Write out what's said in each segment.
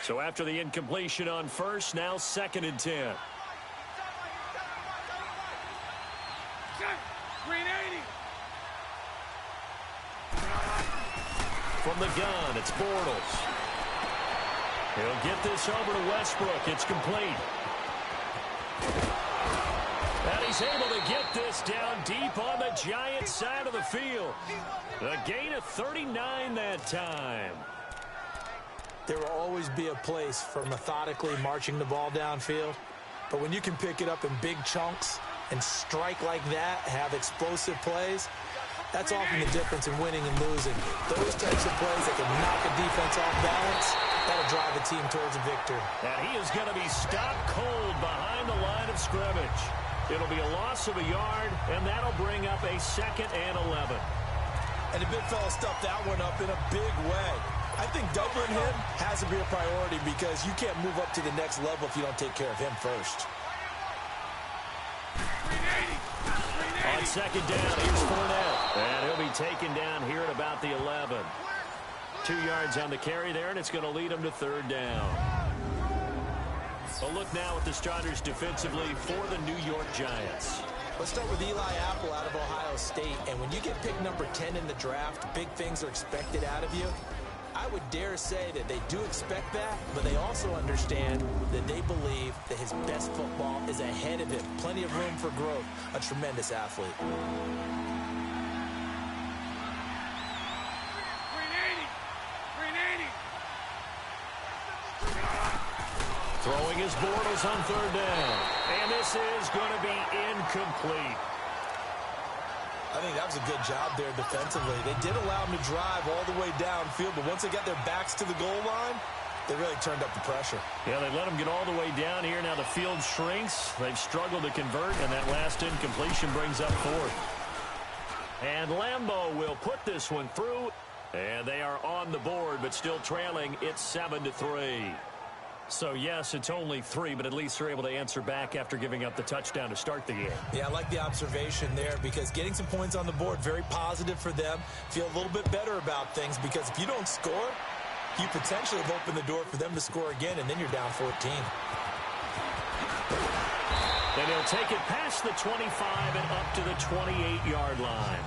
So after the incompletion on first, now 2nd and 10. From the gun, it's Bortles. He'll get this over to Westbrook. It's complete. And he's able to get this down deep on the Giants side of the field. A gain of 39 that time. There will always be a place for methodically marching the ball downfield. But when you can pick it up in big chunks and strike like that, have explosive plays, that's often the difference in winning and losing. Those types of plays that can knock a defense off balance, that'll drive a team towards a victory. And he is going to be stopped cold behind the line of scrimmage. It'll be a loss of a yard, and that'll bring up a 2nd and 11. And the big fella stuffed that one up in a big way. I think doubling him has to be a priority because you can't move up to the next level if you don't take care of him first. On 2nd down, here's Fournette. And he'll be taken down here at about the 11. 2 yards on the carry there, and it's going to lead him to 3rd down. A look now at the starters defensively for the New York Giants. Let's start with Eli Apple out of Ohio State. And when you get pick number 10 in the draft, big things are expected out of you. I would dare say that they do expect that, but they also understand that they believe that his best football is ahead of him. Plenty of room for growth. A tremendous athlete. Throwing his Bortles on 3rd down. And this is going to be incomplete. I think that was a good job there defensively. They did allow him to drive all the way downfield, but once they got their backs to the goal line, they really turned up the pressure. Yeah, they let him get all the way down here. Now the field shrinks. They've struggled to convert, and that last incompletion brings up 4th. And Lambeau will put this one through, and they are on the board, but still trailing. It's 7-3. So, yes, it's only 3, but at least they're able to answer back after giving up the touchdown to start the game. Yeah, I like the observation there because getting some points on the board, very positive for them. Feel a little bit better about things because if you don't score, you potentially have opened the door for them to score again, and then you're down 14. Then he'll take it past the 25 and up to the 28-yard line.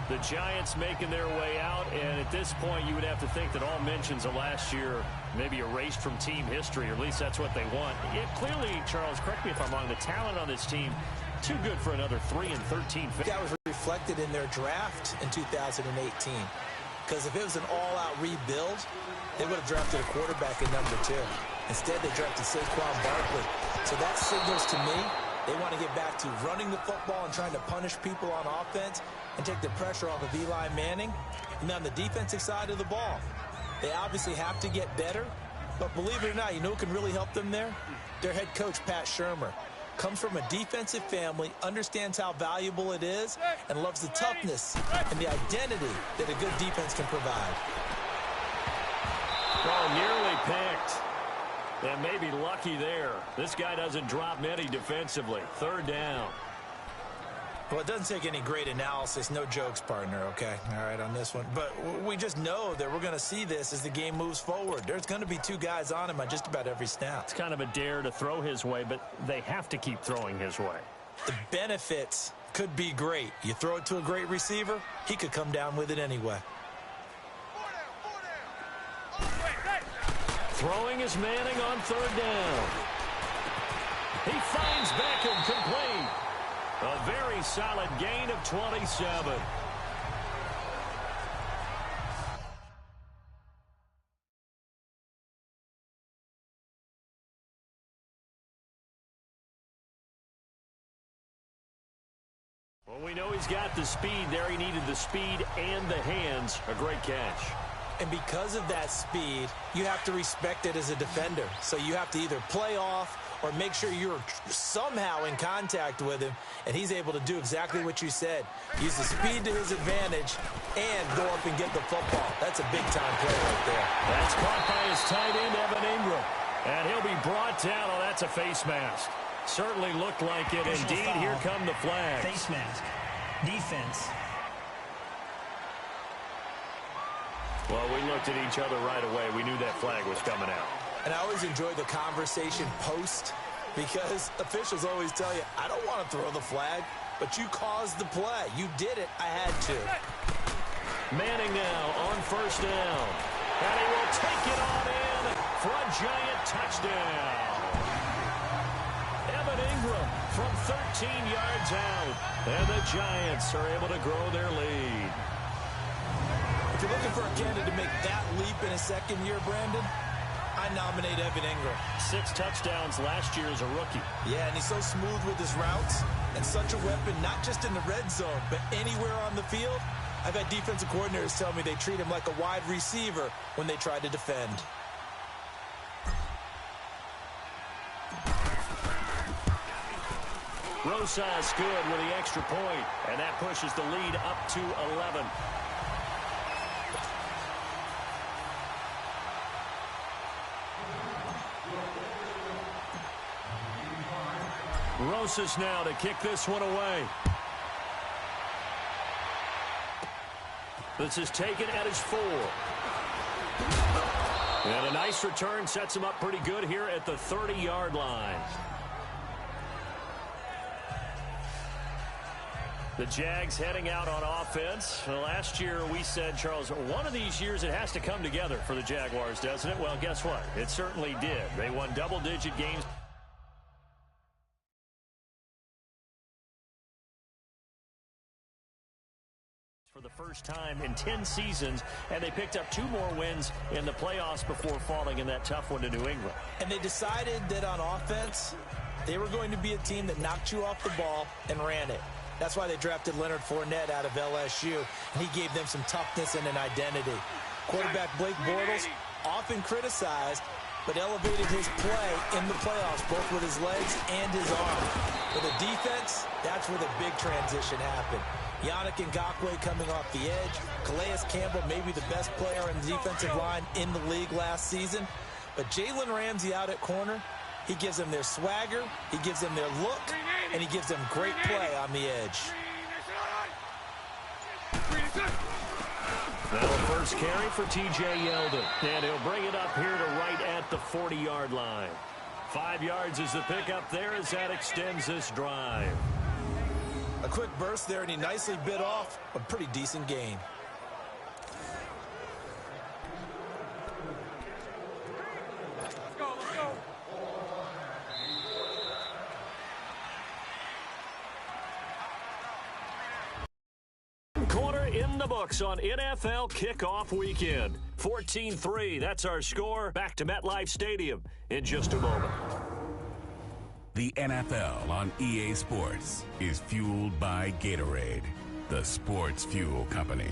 The Giants making their way out, and at this point you would have to think that all mentions of last year maybe erased from team history, or at least that's what they want. It clearly, Charles, correct me if I'm wrong, the talent on this team, too good for another 3-13. That was reflected in their draft in 2018. Because if it was an all-out rebuild, they would have drafted a quarterback at number 2. Instead, they drafted Saquon Barkley. So that signals to me they want to get back to running the football and trying to punish people on offense and take the pressure off of Eli Manning. And on the defensive side of the ball, they obviously have to get better. But believe it or not, you know who can really help them there? Their head coach, Pat Shurmur. Comes from a defensive family, understands how valuable it is, and loves the toughness and the identity that a good defense can provide. Oh, nearly picked. And maybe lucky there. This guy doesn't drop many defensively. 3rd down. Well, it doesn't take any great analysis. No jokes, partner, okay? All right, on this one. But we just know that we're going to see this as the game moves forward. There's going to be 2 guys on him on just about every snap. It's kind of a dare to throw his way, but they have to keep throwing his way. The benefits could be great. You throw it to a great receiver, he could come down with it anyway. Throwing is Manning on 3rd down. He finds Beckham complete. A very solid gain of 27. Well, we know he's got the speed there. He needed the speed and the hands. A great catch. And because of that speed, you have to respect it as a defender. So you have to either play off or make sure you're somehow in contact with him, and he's able to do exactly what you said. Use the speed to his advantage and go up and get the football. That's a big-time play right there. That's caught by his tight end, Evan Ingram. And he'll be brought down. Oh, that's a face mask. Certainly looked like it. Indeed, here come the flags. Face mask. Defense. Well, we looked at each other right away. We knew that flag was coming out. And I always enjoy the conversation post because officials always tell you, I don't want to throw the flag, but you caused the play. You did it. I had to. Manning now on first down. And he will take it on in for a giant touchdown. Evan Ingram from 13 yards out. And the Giants are able to grow their lead. If you're looking for a candidate to make that leap in his second year, Brandon, I nominate Evan Ingram. 6 touchdowns last year as a rookie. Yeah, and he's so smooth with his routes and such a weapon, not just in the red zone, but anywhere on the field. I've had defensive coordinators tell me they treat him like a wide receiver when they try to defend. Rosas good with the extra point, and that pushes the lead up to 11. Rosas now to kick this one away. This is taken at his 4. And a nice return sets him up pretty good here at the 30-yard line. The Jags heading out on offense. Last year we said, Charles, one of these years it has to come together for the Jaguars, doesn't it? Well, guess what? It certainly did. They won double-digit games. For the first time in 10 seasons, and they picked up 2 more wins in the playoffs before falling in that tough one to New England. And they decided that on offense, they were going to be a team that knocked you off the ball and ran it. That's why they drafted Leonard Fournette out of LSU, and he gave them some toughness and an identity. Quarterback Blake Bortles, often criticized, but elevated his play in the playoffs, both with his legs and his arm. For the defense, that's where the big transition happened. Yannick Ngakoue coming off the edge. Calais Campbell, maybe the best player on the defensive line in the league last season. But Jalen Ramsey out at corner, he gives them their swagger, he gives them their look, and he gives them great play on the edge. Now a first carry for T.J. Yeldon, and he'll bring it up here to right at the 40-yard line. 5 yards is the pickup there as that extends this drive. A quick burst there, and he nicely bit off a pretty decent gain. Let's go. Quarter in the books on NFL kickoff weekend. 14-3, that's our score. Back to MetLife Stadium in just a moment. The NFL on EA Sports is fueled by Gatorade, the sports fuel company.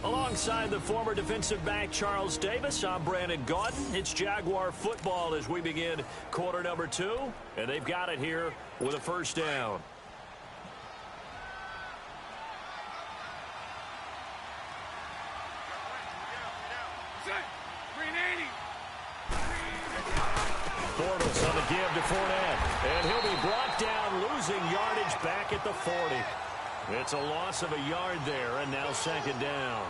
Alongside the former defensive back Charles Davis, I'm Brandon Gaudin. It's Jaguar football as we begin quarter number 2, and they've got it here with a first down. Bortles on the give to Fournette, and he'll be brought down, losing yardage back at the 40. It's a loss of a yard there, and now second down.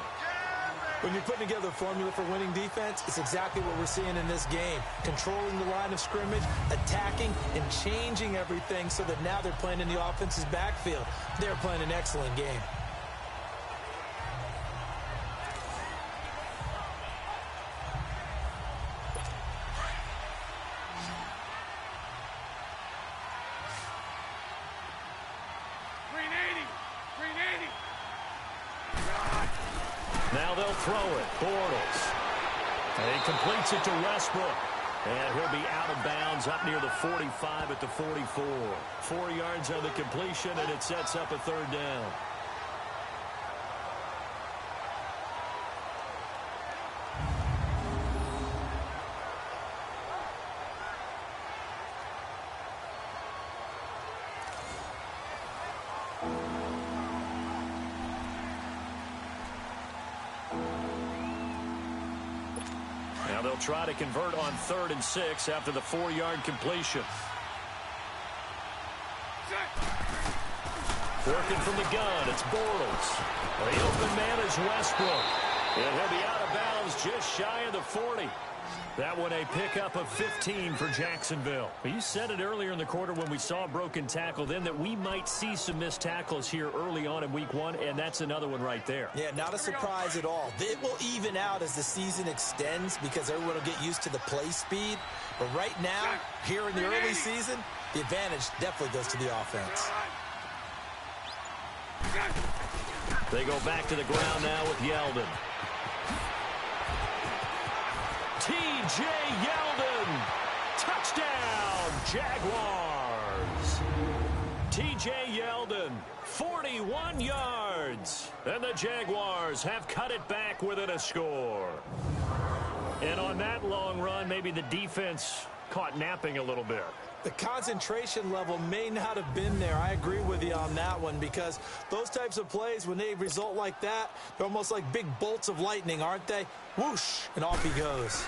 When you're putting together a formula for winning defense, it's exactly what we're seeing in this game. Controlling the line of scrimmage, attacking, and changing everything so that now they're playing in the offense's backfield. They're playing an excellent game. Now they'll throw it. Bortles. And he completes it to Westbrook. And he'll be out of bounds up near the 45 at the 44. 4 yards on the completion, and it sets up a third down. Now they'll try to convert on 3rd and 6 after the 4-yard completion. Working from the gun, it's Bortles. The open man is Westbrook. And he'll be out of bounds just shy of the 40. That one a pickup of 15 for Jacksonville. You said it earlier in the quarter when we saw a broken tackle then that we might see some missed tackles here early on in week 1, and that's another one right there. Yeah, not a surprise at all. It will even out as the season extends because everyone will get used to the play speed. But right now, here in the early season, the advantage definitely goes to the offense. They go back to the ground now with Yeldon. T.J. Yeldon, touchdown, Jaguars. T.J. Yeldon, 41 yards. And the Jaguars have cut it back within a score. And on that long run, maybe the defense caught napping a little bit. The concentration level may not have been there. I agree with you on that one because those types of plays, when they result like that, they're almost like big bolts of lightning, aren't they? Whoosh, and off he goes.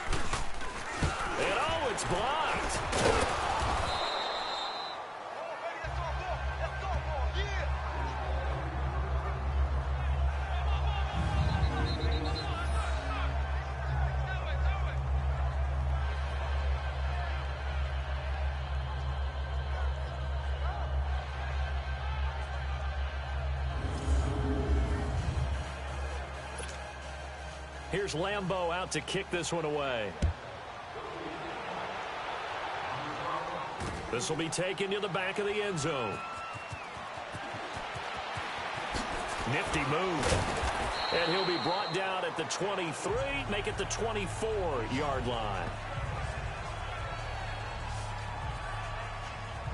And oh, it's blocked. Here's Lambeau out to kick this one away. This will be taken to the back of the end zone. Nifty move. And he'll be brought down at the 23, make it the 24-yard line.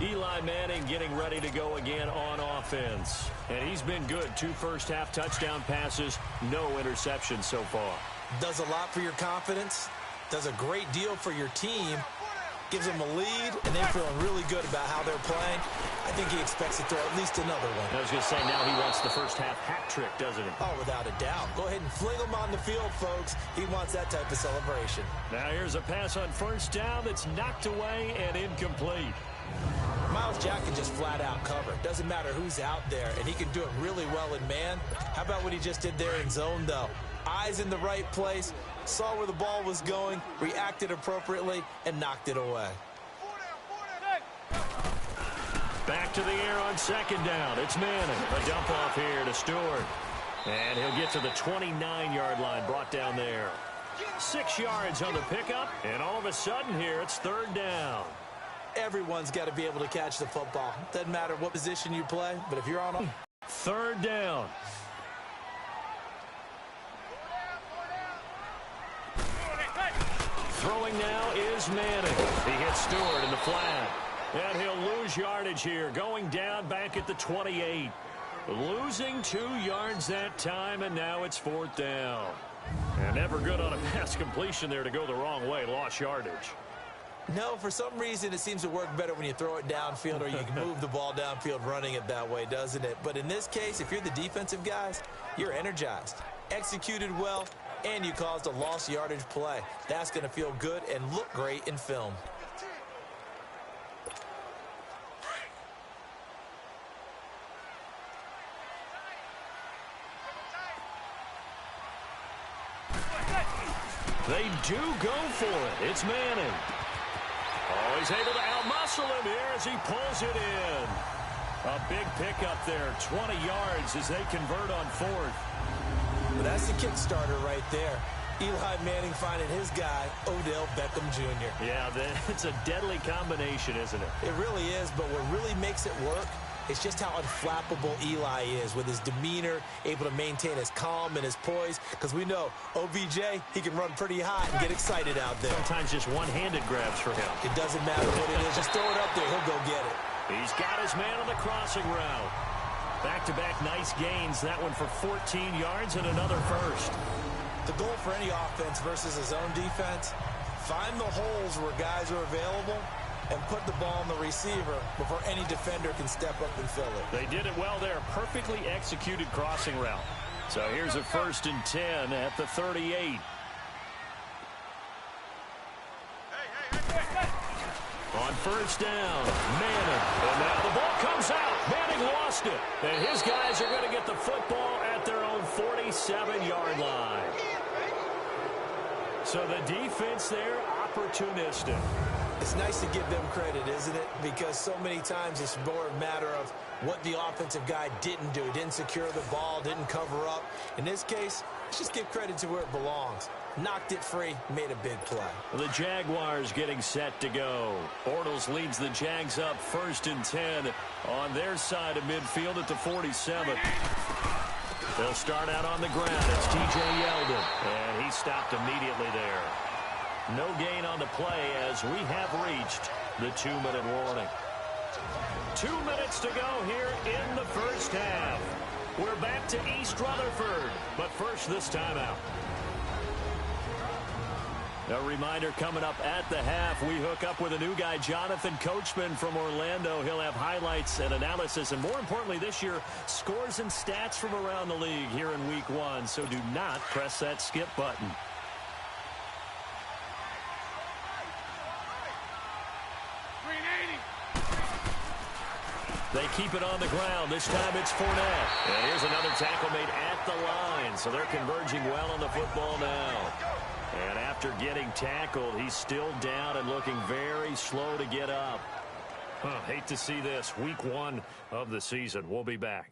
Eli Manning getting ready to go again on offense. And he's been good. 2 first-half touchdown passes, no interceptions so far. Does a lot for your confidence. Does a great deal for your team. Gives them a lead, and they're feeling really good about how they're playing. I think he expects to throw at least another one. I was going to say, now he wants the first-half hat trick, doesn't he? Oh, without a doubt. Go ahead and fling him on the field, folks. He wants that type of celebration. Now here's a pass on first down that's knocked away and incomplete. Miles Jack can just flat out cover. Doesn't matter who's out there, and he can do it really well in man. How about what he just did there in zone, though? Eyes in the right place, saw where the ball was going, reacted appropriately, and knocked it away. Back to the air on second down. It's Manning. A dump off here to Stewart. And he'll get to the 29-yard line, brought down there. 6 yards on the pickup, and all of a sudden here it's third down. Everyone's got to be able to catch the football. Doesn't matter what position you play, but if you're on a... Third down. Throwing now is Manning. He hits Stewart in the flat. And he'll lose yardage here, going down back at the 28. Losing 2 yards that time, and now it's fourth down. And never good on a pass completion there to go the wrong way. Lost yardage. No, for some reason it seems to work better when you throw it downfield or you can move the ball downfield running it that way, doesn't it? But in this case, if you're the defensive guys, you're energized, executed well, and you caused a lost yardage play. That's going to feel good and look great in film. They do go for it. It's Manning. Oh, he's able to outmuscle him here as he pulls it in. A big pickup there, 20 yards as they convert on fourth. Well, that's the kickstarter right there. Eli Manning finding his guy, Odell Beckham Jr. Yeah, it's a deadly combination, isn't it? It really is, but what really makes it work is just how unflappable Eli is with his demeanor, able to maintain his calm and his poise, because we know OBJ, he can run pretty hot and get excited out there. Sometimes just one-handed grabs for him. It doesn't matter what it is. Just throw it up there. He'll go get it. He's got his man on the crossing route. Back-to-back nice gains. That one for 14 yards and another first. The goal for any offense versus a zone defense, find the holes where guys are available and put the ball on the receiver before any defender can step up and fill it. They did it well there. Perfectly executed crossing route. So here's a 1st and 10 at the 38. On first down, Manning. And now the ball comes out. Manning lost it. And his guys are going to get the football at their own 47-yard line. So the defense there, opportunistic. It's nice to give them credit, isn't it? Because so many times it's more a matter of what the offensive guy didn't do. Didn't secure the ball, didn't cover up. In this case, let's just give credit to where it belongs. Knocked it free, made a big play. The Jaguars getting set to go. Bortles leads the Jags up 1st and 10 on their side of midfield at the 47. They'll start out on the ground. It's T.J. Yeldon, and he stopped immediately there. No gain on the play as we have reached the 2-minute warning. 2 minutes to go here in the first half. We're back to East Rutherford, but first this timeout. A reminder coming up at the half, we hook up with a new guy, Jonathan Coachman from Orlando. He'll have highlights and analysis, and more importantly this year, scores and stats from around the league here in Week 1. So do not press that skip button. They keep it on the ground. This time it's Fournette. And here's another tackle made at the line. So they're converging well on the football now. And after getting tackled, he's still down and looking very slow to get up. Hate to see this. Week 1 of the season. We'll be back.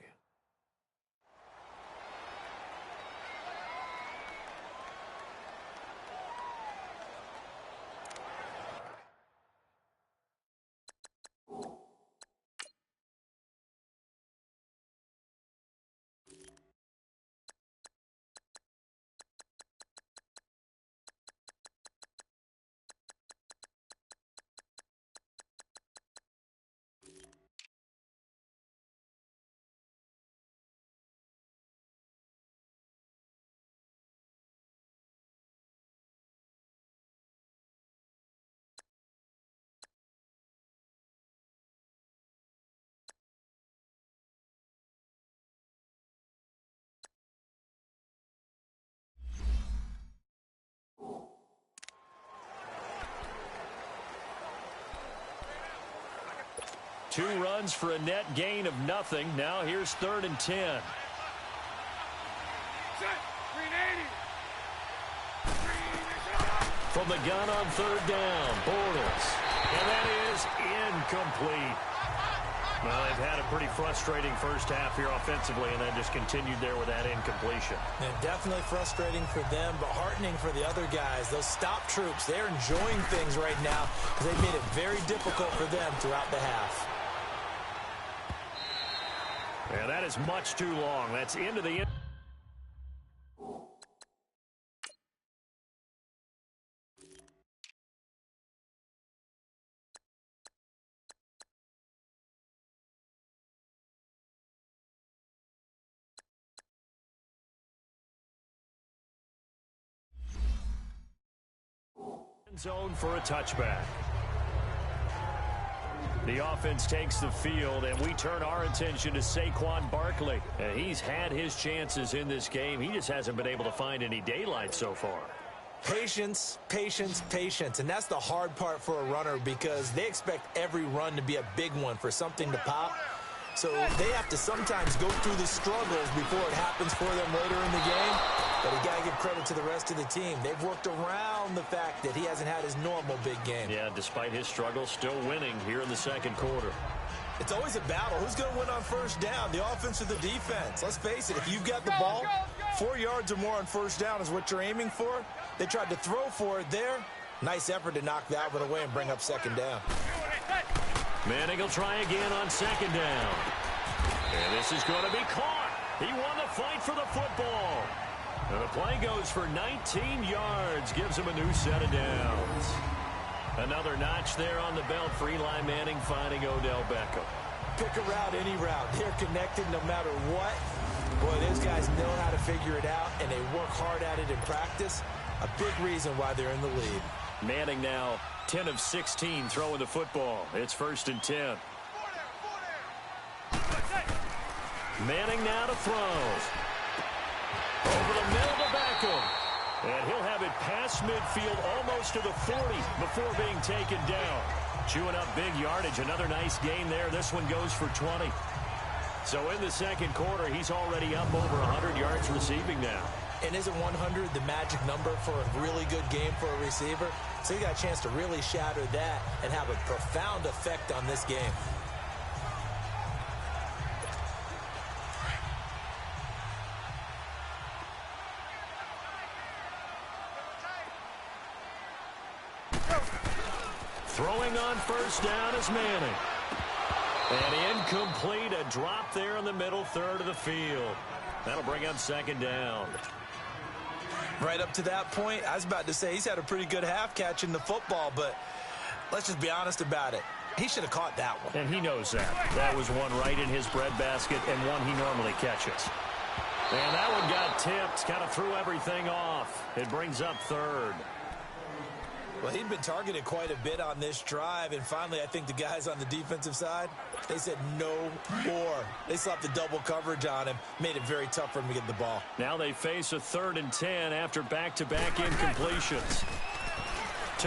Two runs for a net gain of nothing. Now here's 3rd and 10. From the gun on 3rd down, Bortles. And that is incomplete. Well, they've had a pretty frustrating first half here offensively, and then just continued there with that incompletion. And definitely frustrating for them, but heartening for the other guys. Those stop troops, they're enjoying things right now because they've made it very difficult for them throughout the half. Yeah, that is much too long. That's into the end. Zone for a touchback. The offense takes the field, and we turn our attention to Saquon Barkley. And he's had his chances in this game. He just hasn't been able to find any daylight so far. Patience, patience, patience. And that's the hard part for a runner because they expect every run to be a big one for something to pop. So they have to sometimes go through the struggles before it happens for them later in the game. But you got to give credit to the rest of the team. They've worked around the fact that he hasn't had his normal big game. Yeah, despite his struggles, still winning here in the second quarter. It's always a battle. Who's going to win on first down, the offense or the defense? Let's face it, if you've got the ball, 4 yards or more on first down is what you're aiming for. They tried to throw for it there. Nice effort to knock that one away and bring up second down. Manning will try again on second down. And this is going to be caught. He won the fight for the football. And the play goes for 19 yards. Gives him a new set of downs. Another notch there on the belt for Eli Manning finding Odell Beckham. Pick a route, any route. They're connected no matter what. Boy, those guys know how to figure it out, and they work hard at it in practice. A big reason why they're in the lead. Manning now 10 of 16 throwing the football. It's 1st and 10. Manning now to throw. Over the middle to Beckham. And he'll have it past midfield almost to the 40 before being taken down. Chewing up big yardage. Another nice gain there. This one goes for 20. So in the second quarter, he's already up over 100 yards receiving now. And isn't 100 the magic number for a really good game for a receiver? So he got a chance to really shatter that and have a profound effect on this game. Throwing on first down is Manning. And incomplete, a drop there in the middle third of the field. That'll bring up second down. Right up to that point, I was about to say he's had a pretty good half catching the football, but let's just be honest about it. He should have caught that one. And he knows that. That was one right in his breadbasket and one he normally catches. And that one got tipped, kind of threw everything off. It brings up third. Well, he'd been targeted quite a bit on this drive, and finally I think the guys on the defensive side, they said no more. They slapped the double coverage on him, made it very tough for him to get the ball. Now they face a 3rd and 10 after back-to-back incompletions.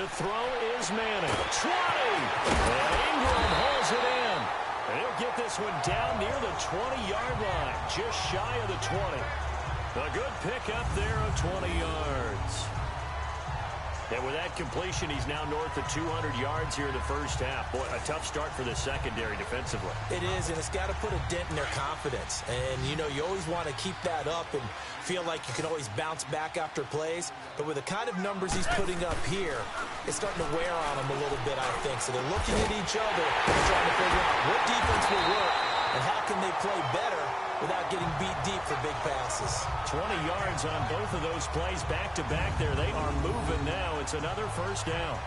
To throw is Manning. 20! And Ingram holds it in. And he'll get this one down near the 20-yard line, just shy of the 20. A good pickup there of 20 yards. And with that completion, he's now north of 200 yards here in the first half. Boy, a tough start for the secondary defensively. It is, and it's got to put a dent in their confidence. And, you know, you always want to keep that up and feel like you can always bounce back after plays. But with the kind of numbers he's putting up here, it's starting to wear on them a little bit, I think. So they're looking at each other and trying to figure out what defense will work and how can they play better without getting beat deep for big passes. 20 yards on both of those plays back-to-back there. They are moving now. It's another first down.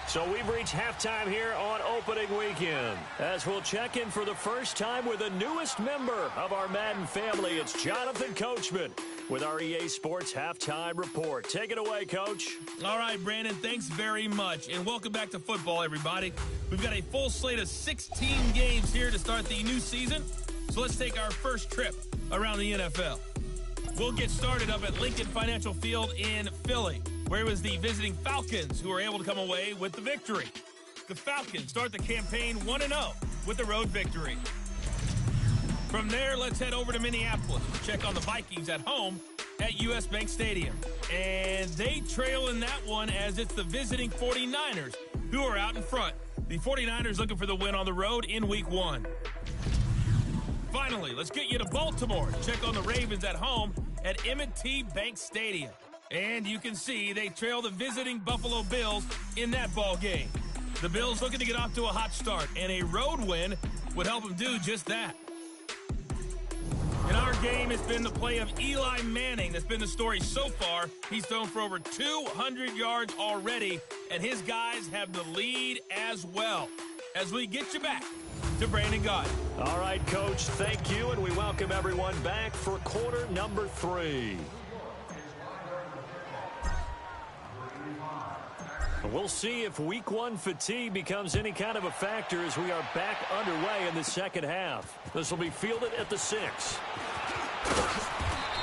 So we've reached halftime here on opening weekend. As we'll check in for the first time with the newest member of our Madden family, it's Jonathan Coachman with our EA Sports Halftime Report. Take it away, Coach. All right, Brandon, thanks very much. And welcome back to football, everybody. We've got a full slate of 16 games here to start the new season. So let's take our first trip around the NFL. We'll get started up at Lincoln Financial Field in Philly, where it was the visiting Falcons who were able to come away with the victory. The Falcons start the campaign 1-0 with the road victory. From there, let's head over to Minneapolis to check on the Vikings at home at US Bank Stadium. And they trail in that one as it's the visiting 49ers who are out in front. The 49ers looking for the win on the road in Week 1. Finally, let's get you to Baltimore to check on the Ravens at home at M&T Bank Stadium. And you can see they trail the visiting Buffalo Bills in that ball game. The Bills looking to get off to a hot start, and a road win would help them do just that. In our game, it's been the play of Eli Manning that's been the story so far. He's thrown for over 200 yards already, and his guys have the lead as well. As we get you back to Brandon Gaudin. All right, Coach, thank you, and we welcome everyone back for quarter number 3. We'll see if Week 1 fatigue becomes any kind of a factor as we are back underway in the second half. This will be fielded at the 6.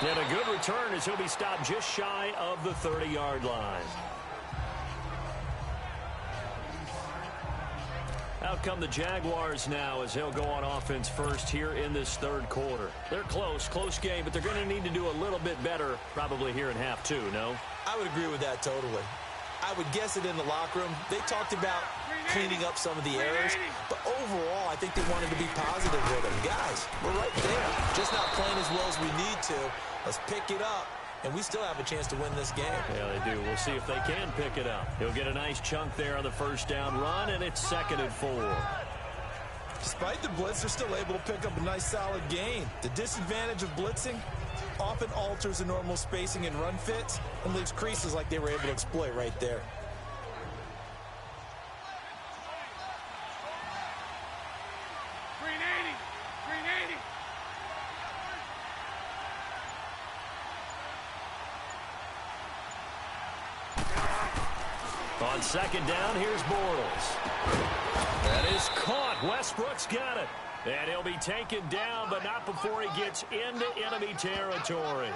And a good return as he'll be stopped just shy of the 30-yard line. Out come the Jaguars now as they'll go on offense first here in this third quarter. They're close game, but they're going to need to do a little bit better probably here in half 2, no? I would agree with that totally. I would guess it in the locker room. They talked about cleaning up some of the errors, but overall, I think they wanted to be positive with them. Guys, we're right there. Just not playing as well as we need to. Let's pick it up, and we still have a chance to win this game. Yeah, they do. We'll see if they can pick it up. He'll get a nice chunk there on the first down run, and it's 2nd and 4. Despite the blitz, they're still able to pick up a nice, solid gain. The disadvantage of blitzing often alters the normal spacing and run fits and leaves creases like they were able to exploit right there. On second down, here's Bortles. That is caught. Westbrook's got it. And he'll be taken down, but not before he gets into enemy territory.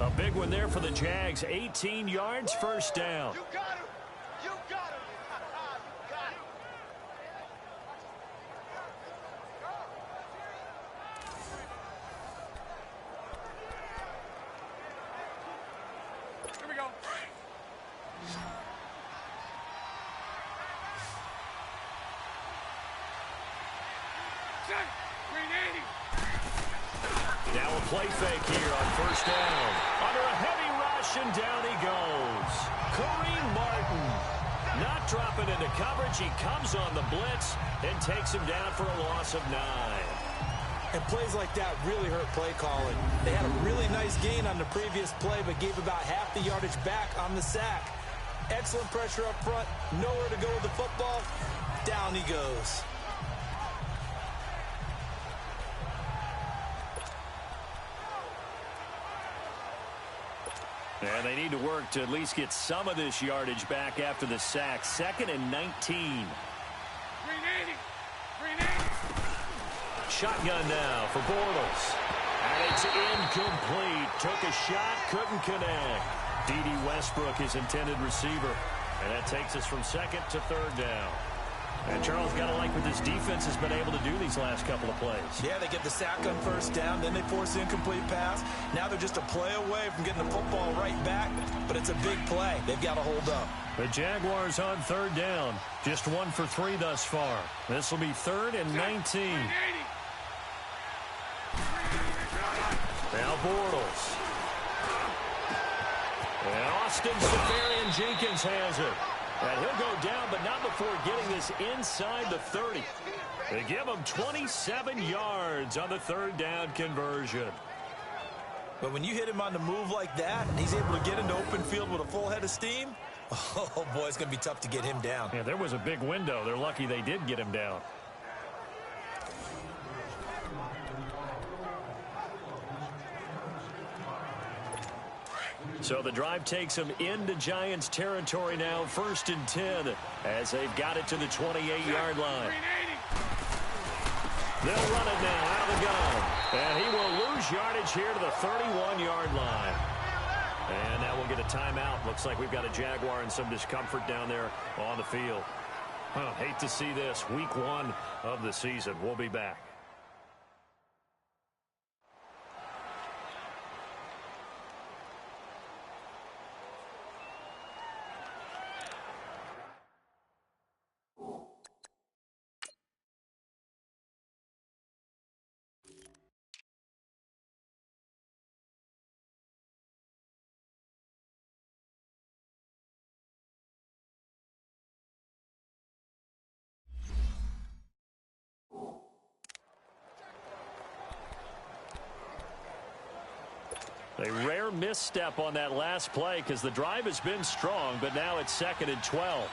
A big one there for the Jags. 18 yards, first down. You got him. You got him. You got him. Here we go. Now a play fake here on first down. Under a heavy rush, and down he goes. Kareem Martin not dropping into coverage. He comes on the blitz and takes him down for a loss of 9. And plays like that really hurt play calling. They had a really nice gain on the previous play, but gave about half the yardage back on the sack. Excellent pressure up front. Nowhere to go with the football. Down he goes. And they need to work to at least get some of this yardage back after the sack. 2nd and 19. Shotgun now for Bortles. And it's incomplete. Took a shot, couldn't connect. D.D. Westbrook, his intended receiver. And that takes us from 2nd to 3rd down. And Charles, got to like what this defense has been able to do these last couple of plays. Yeah, they get the sack on first down, then they force the incomplete pass. Now they're just a play away from getting the football right back, but it's a big play. They've got to hold up. The Jaguars on 3rd down. Just 1 for 3 thus far. This will be 3rd and 19. Now Bortles. And Austin Seferian-Jenkins has it. And he'll go down, but not before getting this inside the 30. They give him 27 yards on the 3rd down conversion. But when you hit him on the move like that, and he's able to get into open field with a full head of steam, oh boy, it's going to be tough to get him down. Yeah, there was a big window. They're lucky they did get him down. So the drive takes them into Giants territory now, 1st and 10, as they've got it to the 28-yard line. They'll run it now out of the gun. And he will lose yardage here to the 31-yard line. And now we'll get a timeout. Looks like we've got a Jaguar in some discomfort down there on the field. Hate to see this. Week 1 of the season. We'll be back. A rare misstep on that last play because the drive has been strong, but now it's 2nd and 12.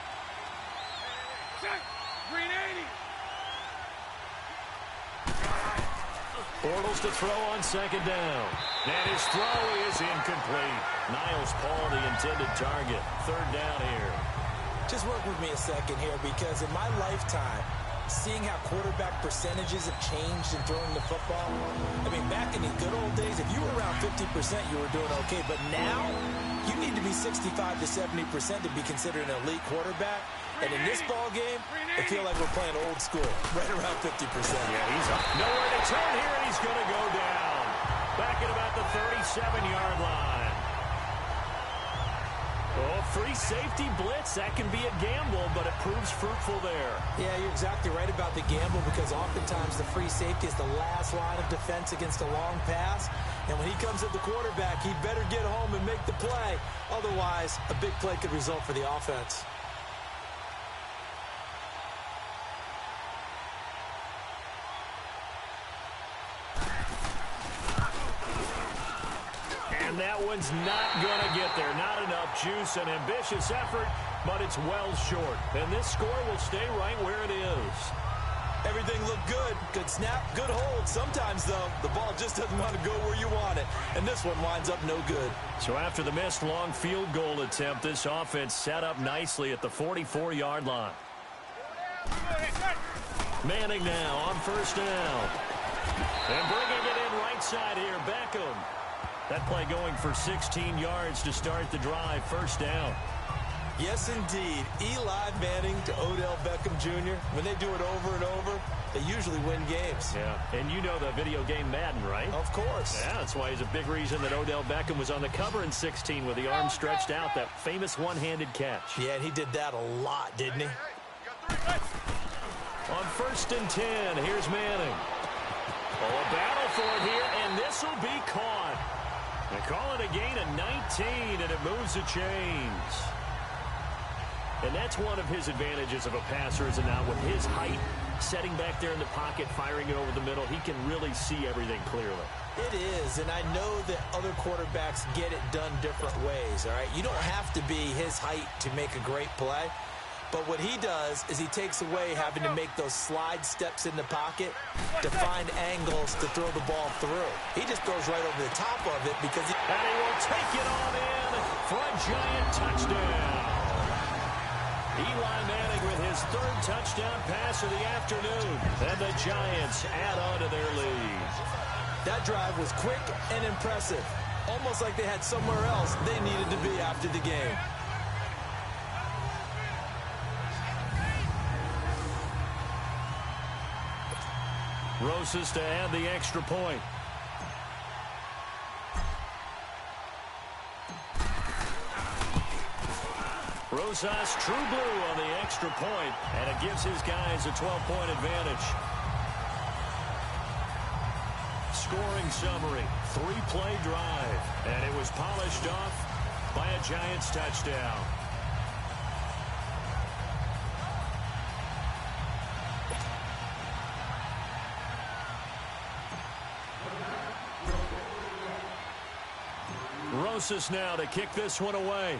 Bortles to throw on 2nd down. And his throw is incomplete. Niles Paul, the intended target. 3rd down here. Just work with me a second here, because in my lifetime, seeing how quarterback percentages have changed in throwing the football. I mean, back in the good old days, if you were around 50%, you were doing okay. But now, you need to be 65 to 70% to be considered an elite quarterback. And in this ball game, I feel like we're playing old school, right around 50%. Yeah, he's nowhere to turn here, and he's going to go down. Back at about the 37-yard line. Oh, free safety blitz. That can be a gamble, but it proves fruitful there. Yeah, you're exactly right about the gamble, because oftentimes the free safety is the last line of defense against a long pass. And when he comes at the quarterback, he better get home and make the play. Otherwise, a big play could result for the offense. And that one's not going to get there. Not enough juice. An ambitious effort, but it's well short. And this score will stay right where it is. Everything looked good. Good snap, good hold. Sometimes, though, the ball just doesn't want to go where you want it. And this one winds up no good. So after the missed long field goal attempt, this offense set up nicely at the 44-yard line. Manning now on first down. And bringing it in right side here, Beckham. That play going for 16 yards to start the drive, first down. Yes, indeed. Eli Manning to Odell Beckham Jr. When they do it over and over, they usually win games. Yeah, and you know the video game Madden, right? Of course. Yeah, that's why he's a big reason that Odell Beckham was on the cover in 16 with the arm stretched out, that famous one-handed catch. Yeah, and he did that a lot, didn't he? On first and 10, here's Manning. Oh, a battle for it here, and this will be caught. They call it a gain of 19, and it moves the chains. And that's one of his advantages of a passer, is now with his height, setting back there in the pocket, firing it over the middle, he can really see everything clearly. It is, and I know that other quarterbacks get it done different ways, all right? You don't have to be his height to make a great play, but what he does is he takes away having to make those slide steps in the pocket to find angles to throw the ball through. He just throws right over the top of it because and he will take it on in for a giant touchdown. Eli Manning with his third touchdown pass of the afternoon. And the Giants add on to their lead. That drive was quick and impressive. Almost like they had somewhere else they needed to be after the game. Rosas to add the extra point. Rosas, true blue on the extra point, and it gives his guys a 12-point advantage. Scoring summary, 3-play drive, and it was polished off by a Giants touchdown. Rosas now to kick this one away.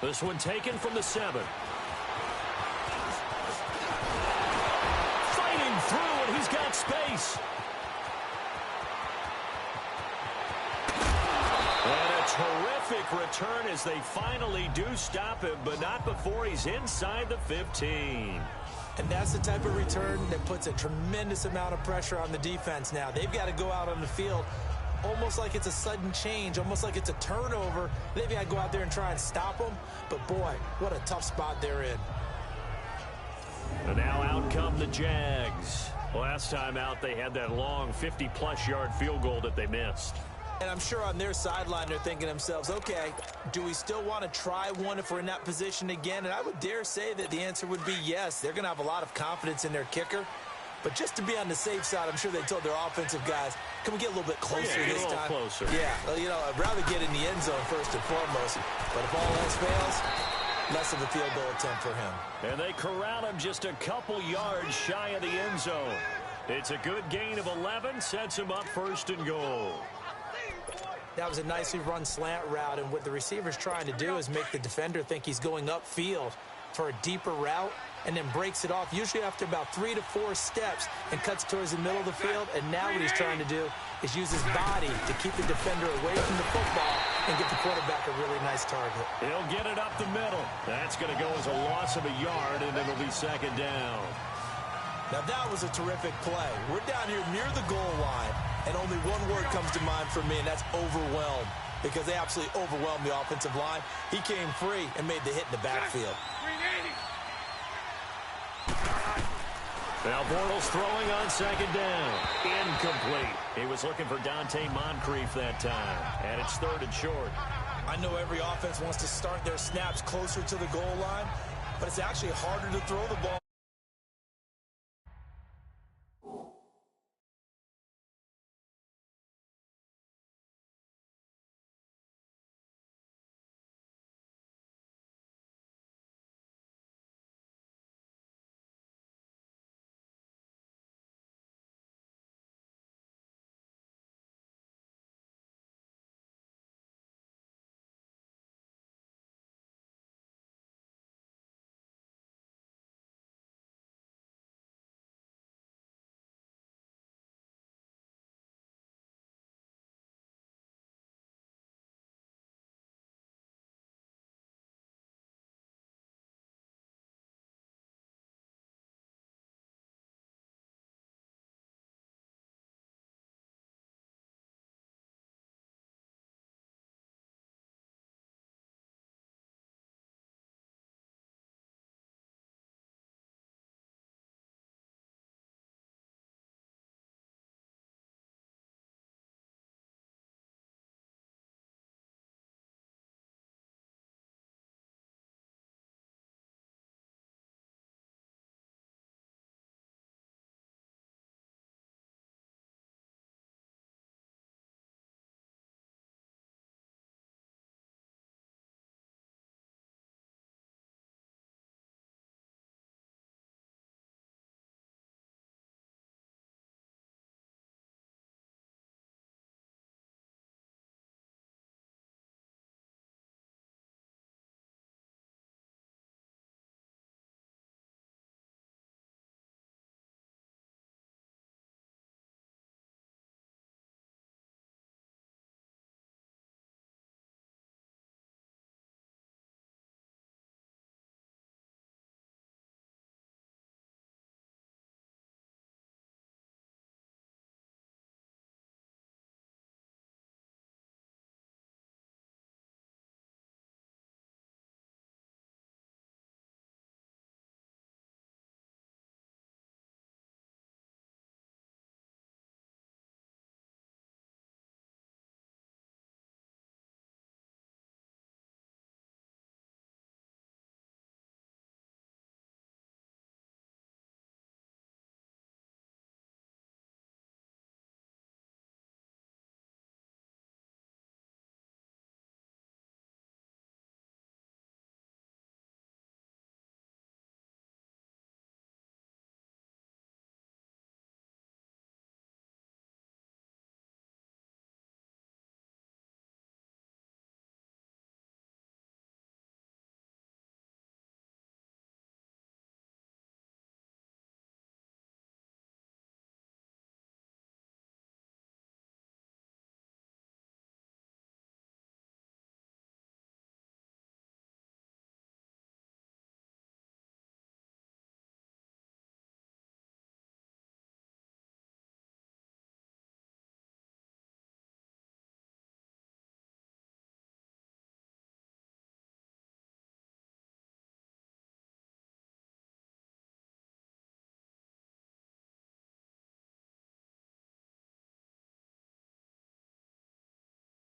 This one taken from the 7. Fighting through, and he's got space. And a terrific return as they finally do stop him, but not before he's inside the 15. And that's the type of return that puts a tremendous amount of pressure on the defense now. They've got to go out on the field almost like it's a sudden change, almost like it's a turnover. They've got to go out there and try and stop them. But, boy, what a tough spot they're in. And now out come the Jags. Last time out, they had that long 50-plus yard field goal that they missed. And I'm sure on their sideline they're thinking to themselves, okay, do we still want to try one if we're in that position again? And I would dare say that the answer would be yes. They're going to have a lot of confidence in their kicker. But just to be on the safe side, I'm sure they told their offensive guys, can we get a little bit closer this time? Closer. Yeah, well, you know, I'd rather get in the end zone first and foremost. But if all else fails, less of a field goal attempt for him. And they corral him just a couple yards shy of the end zone. It's a good gain of 11, sets him up first and goal. That was a nicely run slant route, and what the receiver's trying to do is make the defender think he's going upfield for a deeper route, and then breaks it off, usually after about 3 to 4 steps, and cuts towards the middle of the field. And now what he's trying to do is use his body to keep the defender away from the football and get the quarterback a really nice target. He'll get it up the middle. That's going to go as a loss of a yard, and it'll be second down. Now that was a terrific play. We're down here near the goal line, and only one word comes to mind for me, and that's overwhelmed, because they absolutely overwhelmed the offensive line. He came free and made the hit in the backfield. Now Bortles throwing on second down. Incomplete. He was looking for Dante Moncrief that time, and it's third and short. I know every offense wants to start their snaps closer to the goal line, but it's actually harder to throw the ball